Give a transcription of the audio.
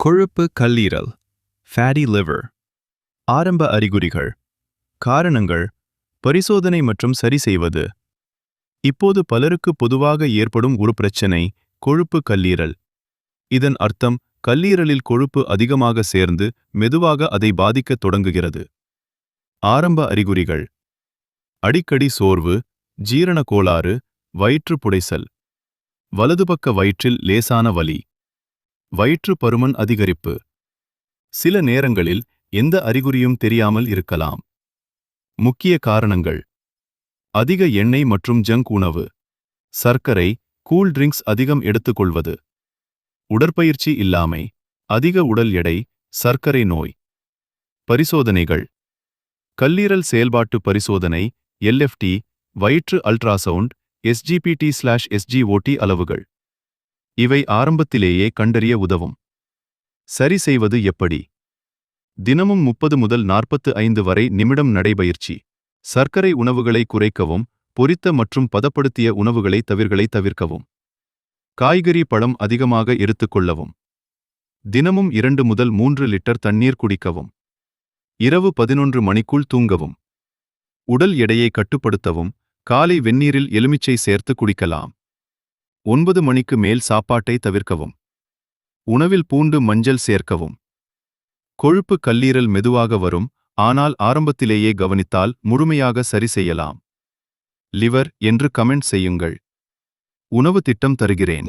கொழுப்பு கல்லீரல் fatty liver. ஆரம்ப அறிகுறிகள், காரணங்கள், பரிசோதனை மற்றும் சரி செய்வது. இப்போது பலருக்கு பொதுவாக ஏற்படும் ஒரு பிரச்சினை கொழுப்பு கல்லீரல். இதன் அர்த்தம் கல்லீரலில் கொழுப்பு அதிகமாக சேர்ந்து மெதுவாக அதை பாதிக்கத் தொடங்குகிறது. ஆரம்ப அறிகுறிகள்: அடிக்கடி சோர்வு, ஜீரண கோளாறு, வயிற்று புடைசல், வலதுபக்க வயிற்றில் லேசான வலி, வயிற்று பருமன் அதிகரிப்பு. சில நேரங்களில் எந்த அறிகுறியும் தெரியாமல் இருக்கலாம். முக்கிய காரணங்கள்: அதிக எண்ணெய் மற்றும் ஜங்க் உணவு, சர்க்கரை, கூல் ட்ரிங்க்ஸ் அதிகம் எடுத்துக்கொள்வது, உடற்பயிற்சி இல்லாமை, அதிக உடல் எடை, சர்க்கரை நோய். பரிசோதனைகள்: கல்லீரல் செயல்பாட்டு பரிசோதனை, எல்எஃப்டி, வயிற்று அல்ட்ராசவுண்ட், எஸ்ஜிபிடி/எஸ்ஜிஓடி அளவுகள். இவை ஆரம்பத்திலேயே கண்டறிய உதவும். சரி செய்வது எப்படி? தினமும் 30 முதல் 45 வரை நிமிடம் நடைபயிற்சி. சர்க்கரை உணவுகளை குறைக்கவும், பொரித்த மற்றும் பதப்படுத்திய உணவுகளை தவிர்க்கவும். காய்கறி பழம் அதிகமாக எடுத்துக்கொள்ளவும். தினமும் 2 முதல் 3 லிட்டர் தண்ணீர் குடிக்கவும். இரவு 11 மணிக்குள் தூங்கவும். உடல் எடையை கட்டுப்படுத்தவும், காலை வெந்நீரில் எலுமிச்சை சேர்த்து குடிக்கலாம். 9 மணிக்கு மேல் சாப்பாட்டை தவிர்க்கவும். உணவில் பூண்டு, மஞ்சள் சேர்க்கவும். கொழுப்பு கல்லீரல் மெதுவாக வரும், ஆனால் ஆரம்பத்திலேயே கவனித்தால் முழுமையாக சரி செய்யலாம். லிவர் என்று கமெண்ட் செய்யுங்கள். உணவு திட்டம் தருகிறேன்.